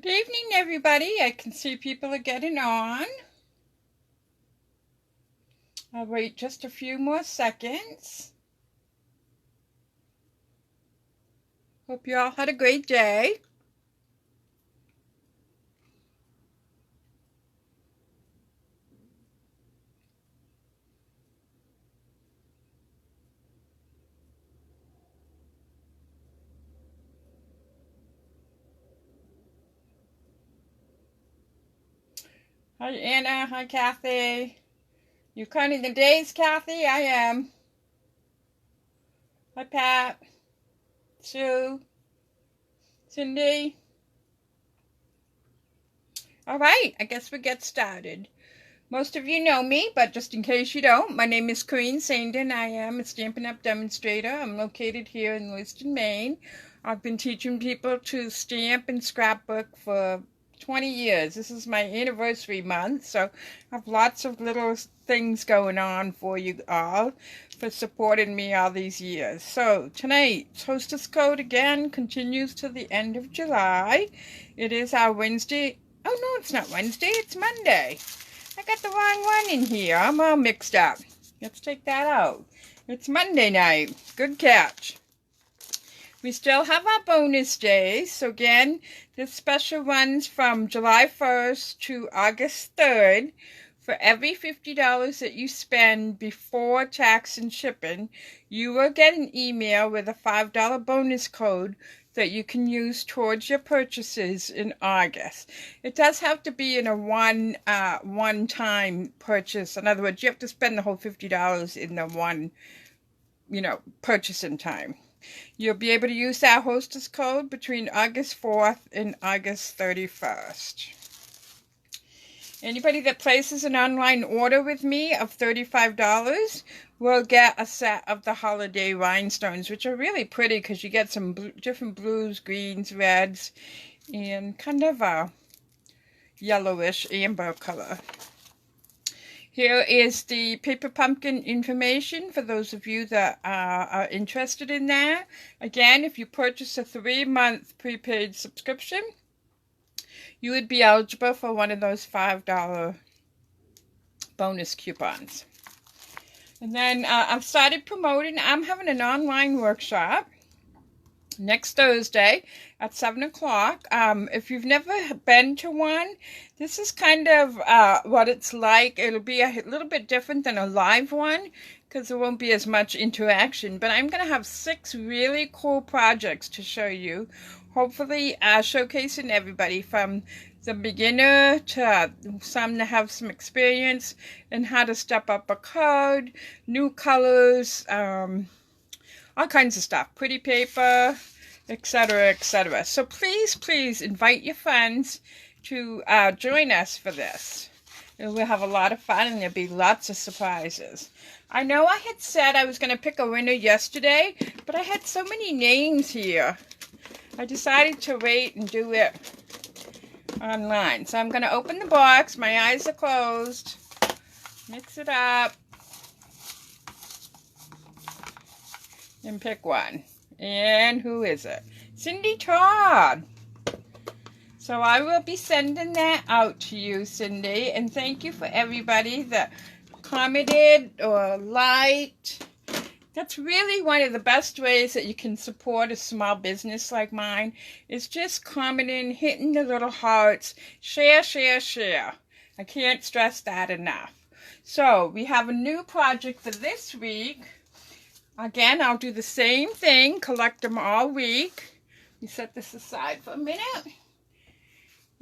Good evening, everybody. I can see people are getting on. I'll wait just a few more seconds. Hope you all had a great day. Hi, Anna. Hi, Kathy. You counting the days, Kathy? I am. Hi, Pat. Sue. Cindy. All right, I guess we get started. Most of you know me, but just in case you don't, my name is Corinne Sandin. I am a Stampin' Up! Demonstrator. I'm located here in Lewiston, Maine. I've been teaching people to stamp and scrapbook for 20 years. This is my anniversary month, so I have lots of little things going on for you all for supporting me all these years. So tonight's hostess code again continues to the end of July. It is our Wednesday. Oh no, it's not Wednesday, it's Monday. I got the wrong one in here. I'm all mixed up. Let's take that out. It's Monday night. Good catch. We still have our bonus days. So again, this special runs from July 1st to August 3rd. For every $50 that you spend before tax and shipping, you will get an email with a $5 bonus code that you can use towards your purchases in August. It does have to be in a one-time purchase. In other words, you have to spend the whole $50 in the one, purchasing time. You'll be able to use that hostess code between August 4th and August 31st. Anybody that places an online order with me of $35 will get a set of the holiday rhinestones, which are really pretty because you get some different blues, greens, reds, and kind of a yellowish amber color. Here is the paper pumpkin information for those of you that are interested in that. Again, if you purchase a 3-month prepaid subscription, you would be eligible for one of those $5 bonus coupons. And then I've started promoting. I'm having an online workshop next Thursday at 7 o'clock. If you've never been to one, this is kind of what it's like. It'll be a little bit different than a live one because there won't be as much interaction. But I'm going to have 6 really cool projects to show you. Hopefully showcasing everybody from the beginner to some that have some experience and how to step up a card, new colors, all kinds of stuff, pretty paper, etc., etc. So please invite your friends to join us for this. We'll have a lot of fun and there'll be lots of surprises. I know I had said I was going to pick a winner yesterday, but I had so many names here. I decided to wait and do it online. So I'm going to open the box. My eyes are closed. Mix it up. And pick one. And who is it? Cindy Todd. So I will be sending that out to you, Cindy. And thank you for everybody that commented or liked. That's really one of the best ways that you can support a small business like mine is just commenting, hitting the little hearts, share, share, share. I can't stress that enough. So we have a new project for this week. Again, I'll do the same thing, collect them all week. We set this aside for a minute.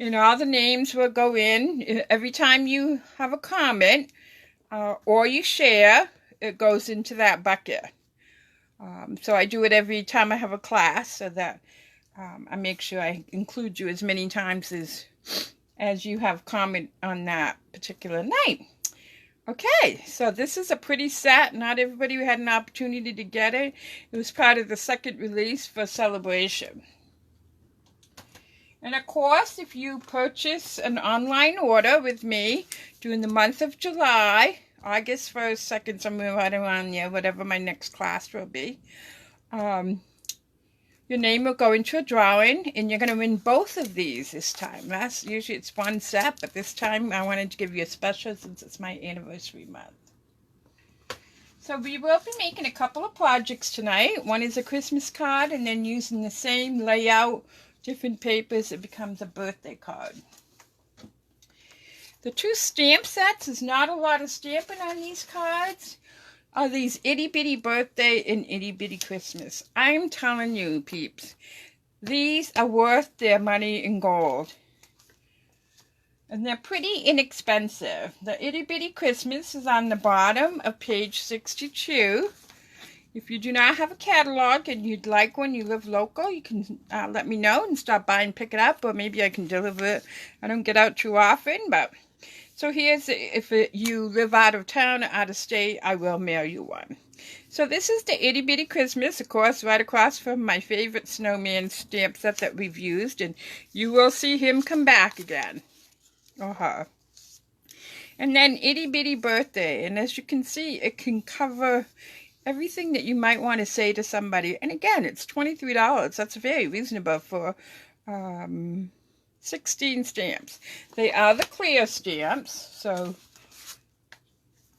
And all the names will go in. Every time you have a comment or you share, it goes into that bucket. So I do it every time I have a class so that I make sure I include you as many times as you have comment on that particular night. Okay, so this is a pretty set. Not everybody had an opportunity to get it. It was part of the second release for Celebration. And of course, if you purchase an online order with me during the month of July, August 1st, 2nd, somewhere right around there, whatever my next class will be, your name will go into a drawing, and you're going to win both of these this time. Usually it's one set, but this time I wanted to give you a special since it's my anniversary month. So we will be making a couple of projects tonight. One is a Christmas card, and then using the same layout, different papers, it becomes a birthday card. The two stamp sets, is not a lot of stamping on these cards, are these itty bitty birthday and itty bitty Christmas. I'm telling you, peeps, these are worth their money in gold. And they're pretty inexpensive. The itty bitty Christmas is on the bottom of page 62. If you do not have a catalog and you'd like one, you live local, you can let me know and stop by and pick it up, or maybe I can deliver it. I don't get out too often, but so here's, if you live out of town or out of state, I will mail you one. So this is the itty bitty Christmas, of course, right across from my favorite snowman stamp set that we've used, and you will see him come back again. Or her. And then itty bitty birthday, and as you can see, it can cover everything that you might want to say to somebody. And again, it's $23. That's very reasonable for 16 stamps. They are the clear stamps, so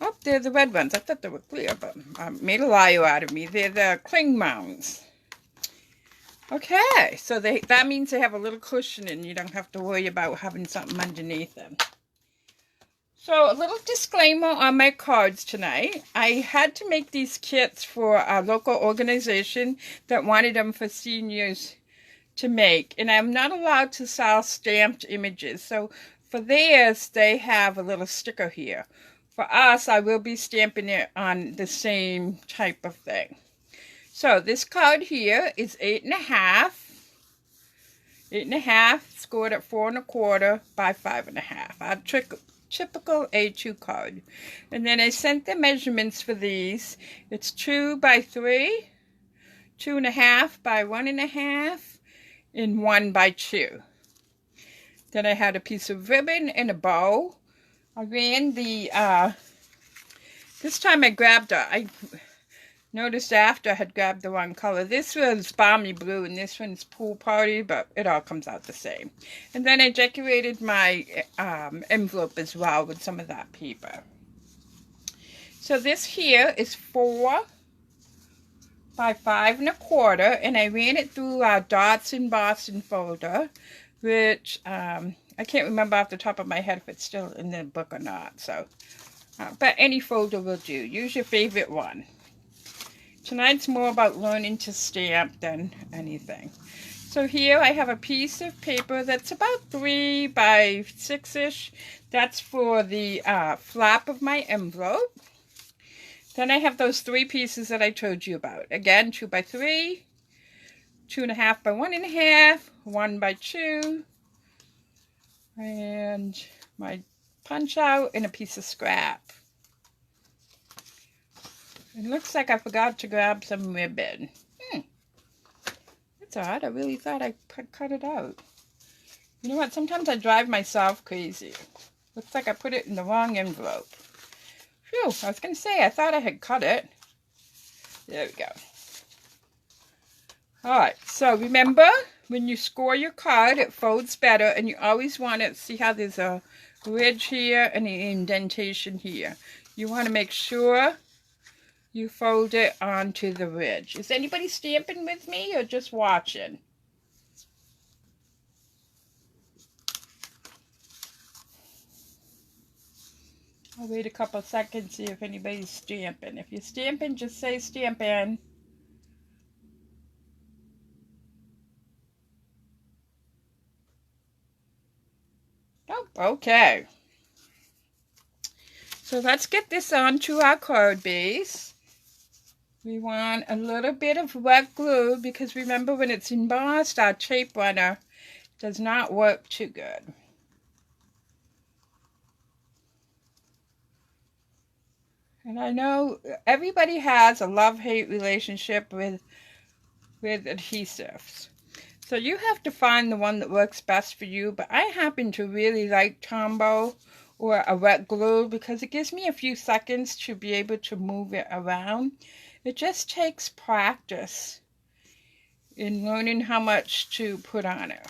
oh, they're the red ones. I thought they were clear, but made a liar out of me. They're the cling mounds. Okay, so that means they have a little cushion and you don't have to worry about having something underneath them. So a little disclaimer on my cards tonight. I had to make these kits for a local organization that wanted them for seniors to make. And I'm not allowed to sell stamped images. So for theirs, they have a little sticker here. For us, I will be stamping it on the same type of thing. So this card here is 8.5. 8.5 scored at 4 1/4 by 5.5. Our typical A2 card. And then I sent the measurements for these. It's 2 by 3, 2.5 by 1.5, and 1 by 2. Then I had a piece of ribbon and a bow. I ran the, this time I grabbed I noticed after I had grabbed the wrong color. This was balmy blue and this one's pool party, but it all comes out the same. And then I decorated my envelope as well with some of that paper. So this here is 4 by 5 1/4, and I ran it through our Dots in Boston folder, which I can't remember off the top of my head if it's still in the book or not. So, but any folder will do. Use your favorite one. Tonight's more about learning to stamp than anything. So here I have a piece of paper that's about 3 by 6-ish. That's for the flap of my envelope. Then I have those 3 pieces that I told you about. Again, 2 by 3, 2.5 by 1.5, 1 by 2, and my punch out and a piece of scrap. It looks like I forgot to grab some ribbon. That's odd. I really thought I cut it out. You know what? Sometimes I drive myself crazy. Looks like I put it in the wrong envelope. Phew, I was going to say, I thought I had cut it. There we go. Alright, so remember, when you score your card, it folds better, and you always want to see how there's a ridge here and an indentation here. You want to make sure you fold it onto the ridge. Is anybody stamping with me or just watching? I'll wait a couple seconds, see if anybody's stamping. If you're stamping, just say stamping. Oh, okay. So let's get this onto our card base. We want a little bit of wet glue because remember when it's embossed, our tape runner does not work too good. And I know everybody has a love-hate relationship with adhesives. So you have to find the one that works best for you, but I happen to really like Tombow or a wet glue because it gives me a few seconds to be able to move it around. It just takes practice. in learning how much to put on it.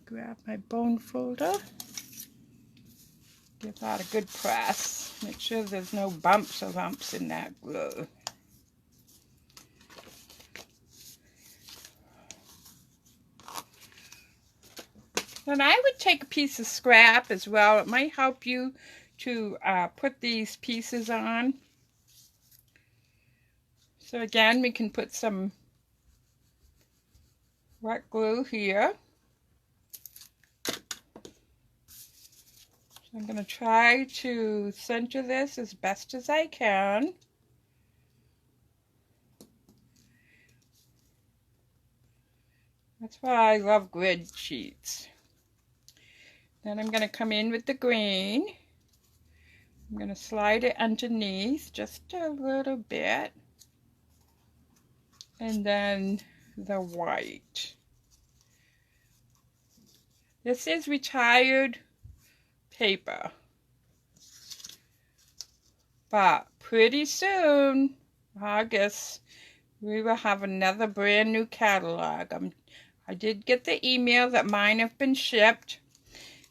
Grab my bone folder. Give that a good press. Make sure there's no bumps or lumps in that glue. And I would take a piece of scrap as well. It might help you to put these pieces on. So again, we can put some wet glue here. So I'm going to try to center this as best as I can. That's why I love grid sheets. Then I'm going to come in with the green. I'm going to slide it underneath just a little bit. And then the white. This is retired paper. But pretty soon, August, we will have another brand new catalog. I did get the email that mine have been shipped.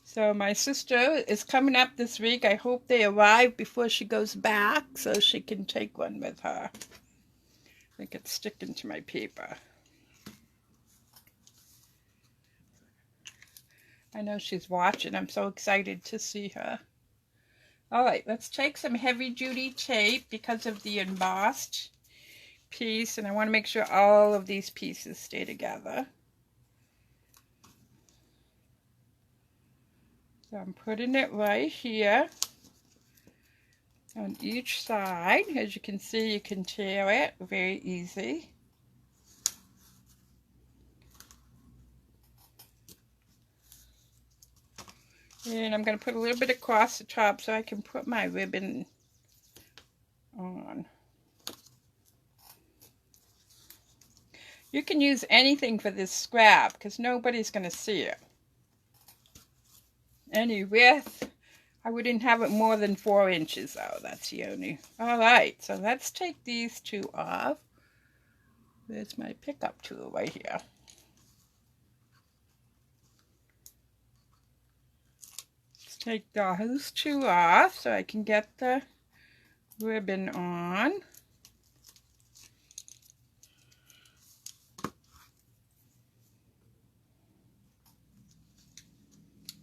So my sister is coming up this week. I hope they arrive before she goes back so she can take one with her. I think it's sticking to my paper. I know she's watching. I'm so excited to see her. All right, let's take some heavy-duty tape because of the embossed piece, and I want to make sure all of these pieces stay together. So I'm putting it right here on each side. As you can see, you can tear it very easy. And I'm going to put a little bit across the top so I can put my ribbon on. You can use anything for this scrap because nobody's going to see it. Any width, I wouldn't have it more than 4 inches though. That's the only. All right, so let's take these two off. There's my pickup tool right here. Let's take those two off so I can get the ribbon on.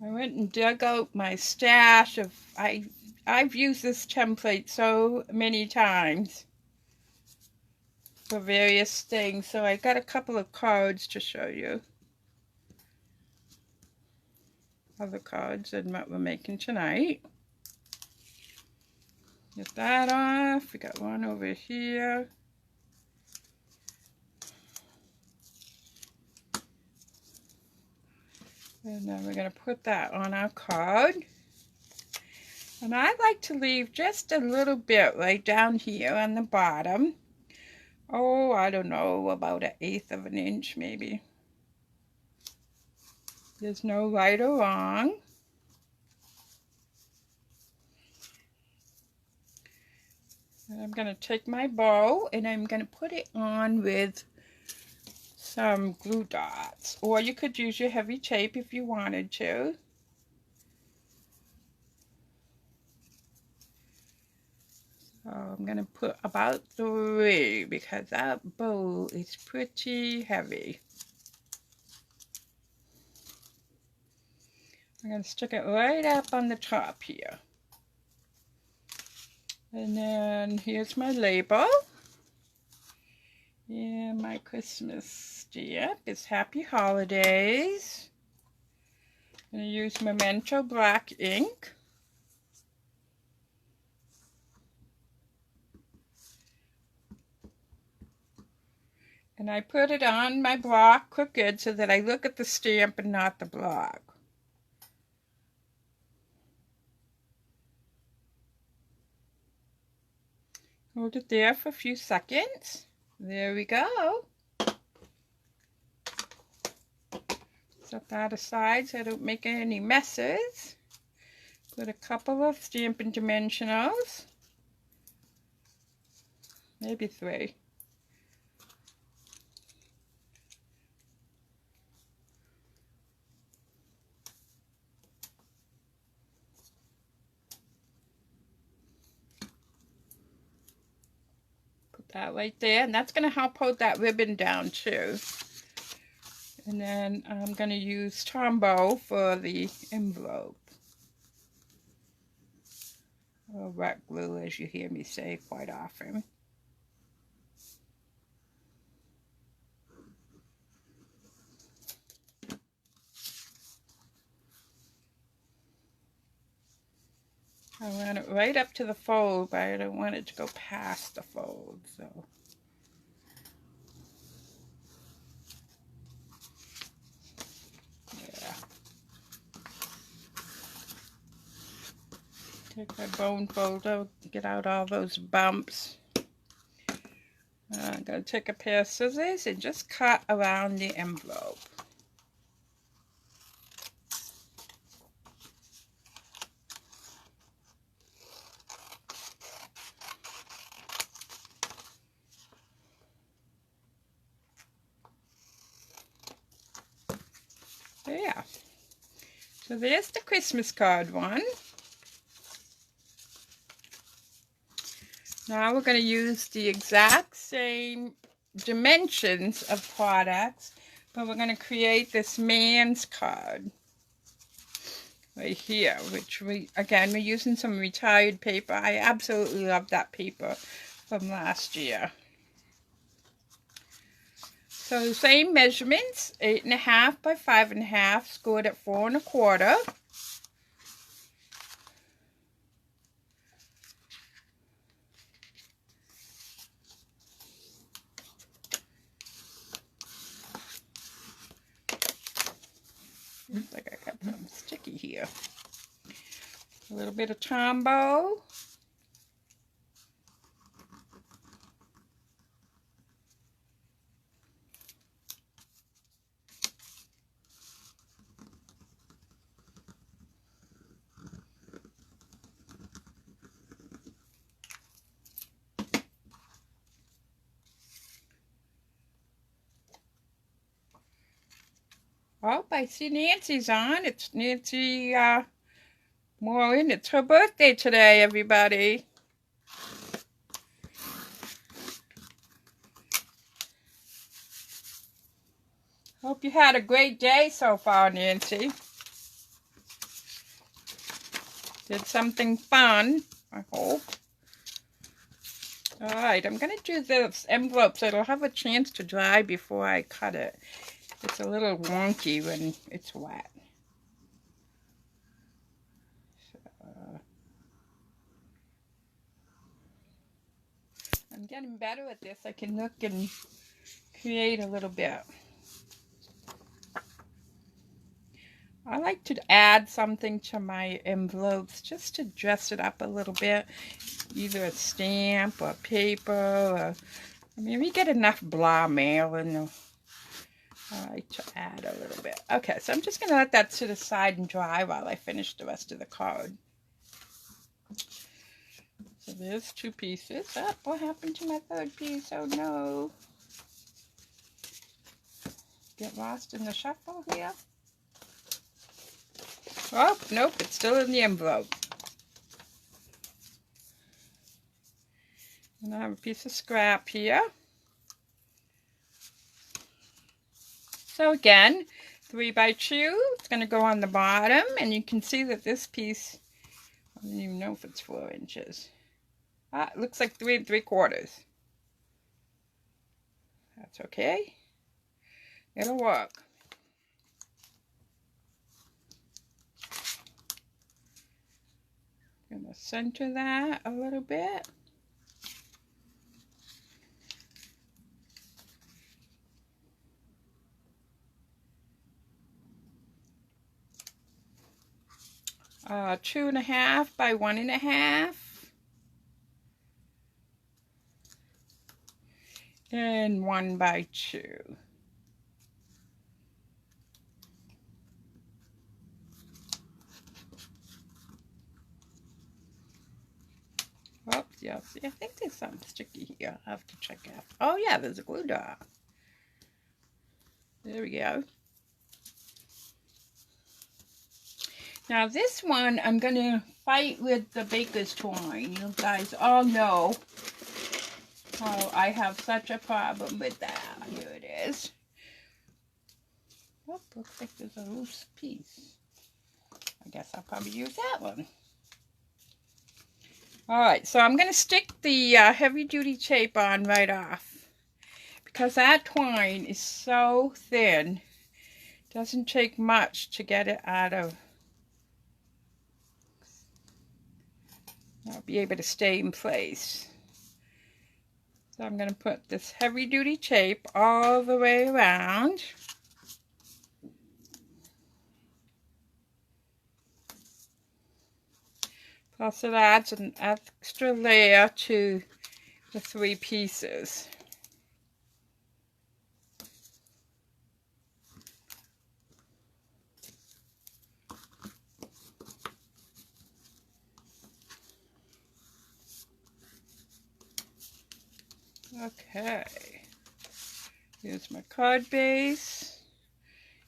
I went and dug out my stash of, I've used this template so many times for various things, so I got a couple of cards to show you. Other cards and what we're making tonight. Get that off. We got one over here. And then we're going to put that on our card. And I like to leave just a little bit right down here on the bottom. Oh, I don't know, about 1/8 of an inch maybe. There's no right or wrong. And I'm going to take my bow and I'm going to put it on with some glue dots, or you could use your heavy tape if you wanted to. So I'm going to put about 3 because that bow is pretty heavy. I'm going to stick it right up on the top here. And then here's my label. And my Christmas stamp is Happy Holidays. I'm going to use Memento black ink. And I put it on my block crooked so that I look at the stamp and not the block. Hold it there for a few seconds. There we go. Set that aside so I don't make any messes. Put a couple of Stampin' Dimensionals. Maybe 3. Put that right there, and that's going to help hold that ribbon down too. And then I'm going to use Tombow for the envelope. Or red glue, as you hear me say quite often. I want it right up to the fold, but I don't want it to go past the fold, so. Yeah. Take my bone folder, get out all those bumps. I'm going to take a pair of scissors and just cut around the envelope. There. So there's the Christmas card one. Now we're going to use the exact same dimensions of products, but we're going to create this man's card right here, which we're using some retired paper. I absolutely love that paper from last year. So the same measurements, 8.5 by 5.5, scored at 4 1/4. Looks like I got something sticky here. A little bit of Tombow. Oh, I see Nancy's on. It's Nancy Morin. It's her birthday today, everybody. Hope you had a great day so far, Nancy. Did something fun, I hope. Alright, I'm going to do this envelope so it'll have a chance to dry before I cut it. It's a little wonky when it's wet. I'm getting better at this. I can look and create a little bit. I like to add something to my envelopes just to dress it up a little bit. Either a stamp or paper. Or, I mean, we get enough blah mail and I like to add a little bit. Okay, so I'm just going to let that sit aside and dry while I finish the rest of the card. So there's 2 pieces. Oh, what happened to my 3rd piece? Oh no. Get lost in the shuffle here. Oh, nope, it's still in the envelope. And I have a piece of scrap here. So again, 3 by 2, it's going to go on the bottom, and you can see that this piece, I don't even know if it's 4 inches. It looks like 3 3/4. That's okay. It'll work. I'm going to center that a little bit. Uh, 2.5 by 1.5. And 1 by 2. Oh, yeah, see, I think there's something sticky here. I'll have to check out. Oh, yeah, there's a glue dot. There we go. Now, this one, I'm going to fight with the baker's twine. You guys all know Oh, I have such a problem with that. Here it is. Oh, looks like there's a loose piece. I guess I'll probably use that one. Alright, so I'm going to stick the heavy-duty tape on right off. Because that twine is so thin. It doesn't take much to get it out of. I'll be able to stay in place. So I'm going to put this heavy-duty tape all the way around. Plus it adds an extra layer to the 3 pieces. Okay, here's my card base.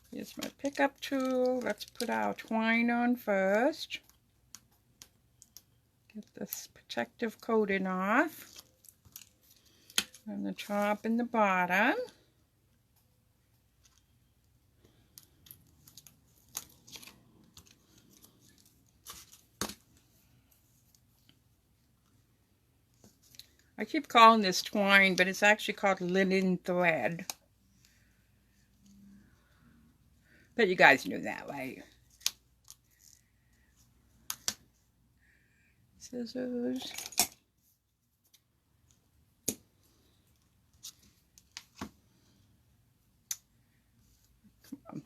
Here's my pickup tool. Let's put our twine on first. Get this protective coating off on the top and the bottom. I keep calling this twine, but it's actually called linen thread. But you guys knew that, right? Scissors. Come on.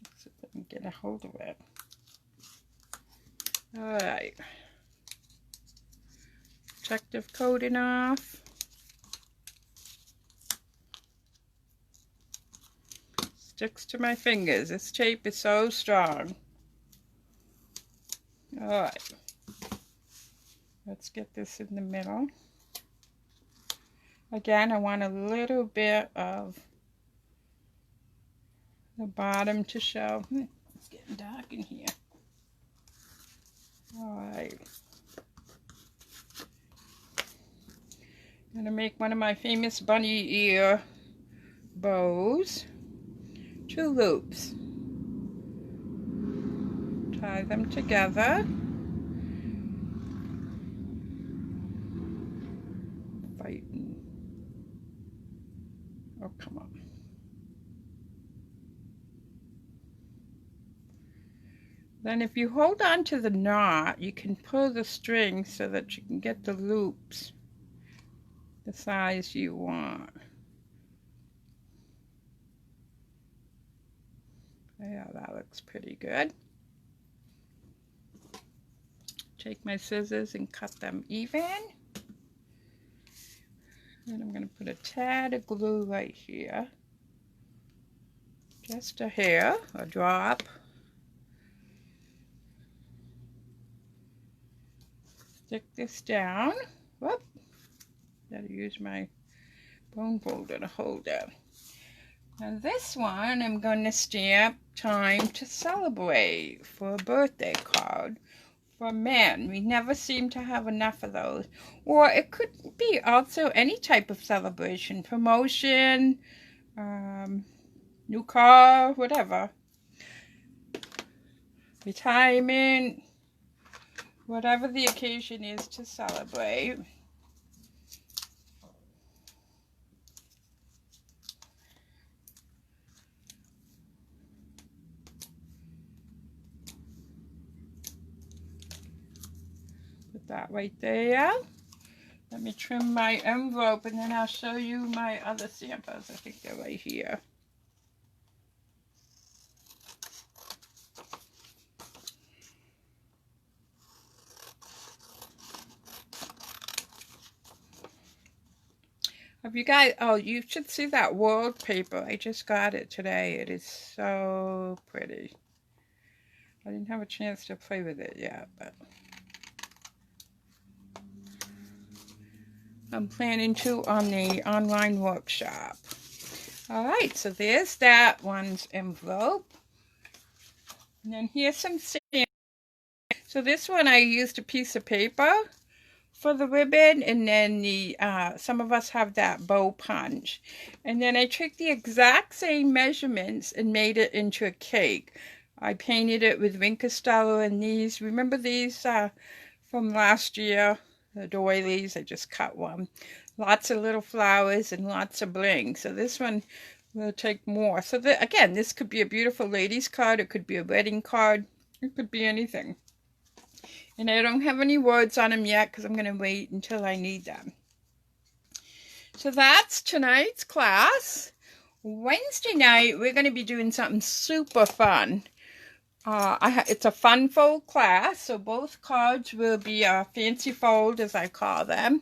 Let's see if I can get a hold of it. Alright. Protective coating off. Sticks to my fingers. This tape is so strong. Alright. Let's get this in the middle. Again, I want a little bit of the bottom to show. It's getting dark in here. Alright. I'm going to make one of my famous bunny ear bows. 2 loops. Tie them together. Fighting. Oh, come on. Then if you hold on to the knot, you can pull the string so that you can get the loops the size you want. Yeah, that looks pretty good. Take my scissors and cut them even. And I'm going to put a tad of glue right here. Just a hair, a drop. Stick this down. Whoop. Gotta use my bone folder to hold it. Now this one I'm going to stamp "Time to Celebrate" for a birthday card for men. We never seem to have enough of those. Or it could be also any type of celebration, promotion, new car, whatever. Retirement, whatever the occasion is to celebrate. Put that right there. Let me trim my envelope and then I'll show you my other samples. I think they're right here. Have you guys, oh, you should see that wallpaper. I just got it today. It is so pretty. I didn't have a chance to play with it yet, but I'm planning to on the online workshop. Alright, so there's that one's envelope. And then here's some stamps. So this one I used a piece of paper for the ribbon, and then the some of us have that bow punch. And then I took the exact same measurements and made it into a cake. I painted it with Wink Costello, and these, remember these from last year, the doilies? I just cut one. Lots of little flowers and lots of bling. So this one will take more. So again, this could be a beautiful ladies card. It could be a wedding card. It could be anything. And I don't have any words on them yet because I'm going to wait until I need them. So that's tonight's class. Wednesday night, we're going to be doing something super fun. It's a fun fold class, so both cards will be a fancy fold, as I call them.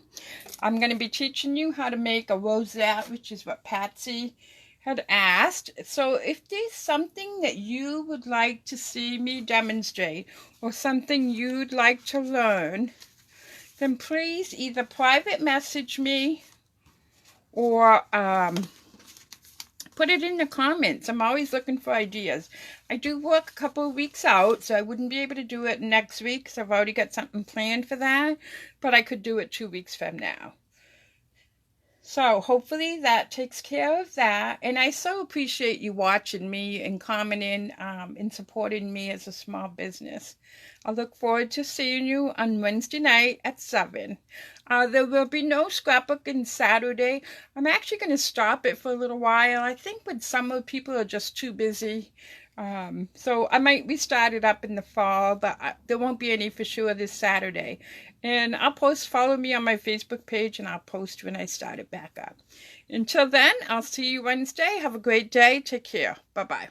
I'm going to be teaching you how to make a rosette, which is what Patsy had asked. So if there's something that you would like to see me demonstrate or something you'd like to learn, then please either private message me or put it in the comments. I'm always looking for ideas. I do work a couple of weeks out, so I wouldn't be able to do it next week because I've already got something planned for that, but I could do it 2 weeks from now. So hopefully that takes care of that. And I so appreciate you watching me and commenting and supporting me as a small business. I look forward to seeing you on Wednesday night at 7. There will be no scrapbooking Saturday. I'm actually going to stop it for a little while. I think with summer, people are just too busy. So I might restart it up in the fall, but there won't be any for sure this Saturday. And I'll follow me on my Facebook page, and I'll post when I start it back up. Until then, I'll see you Wednesday. Have a great day. Take care. Bye-bye.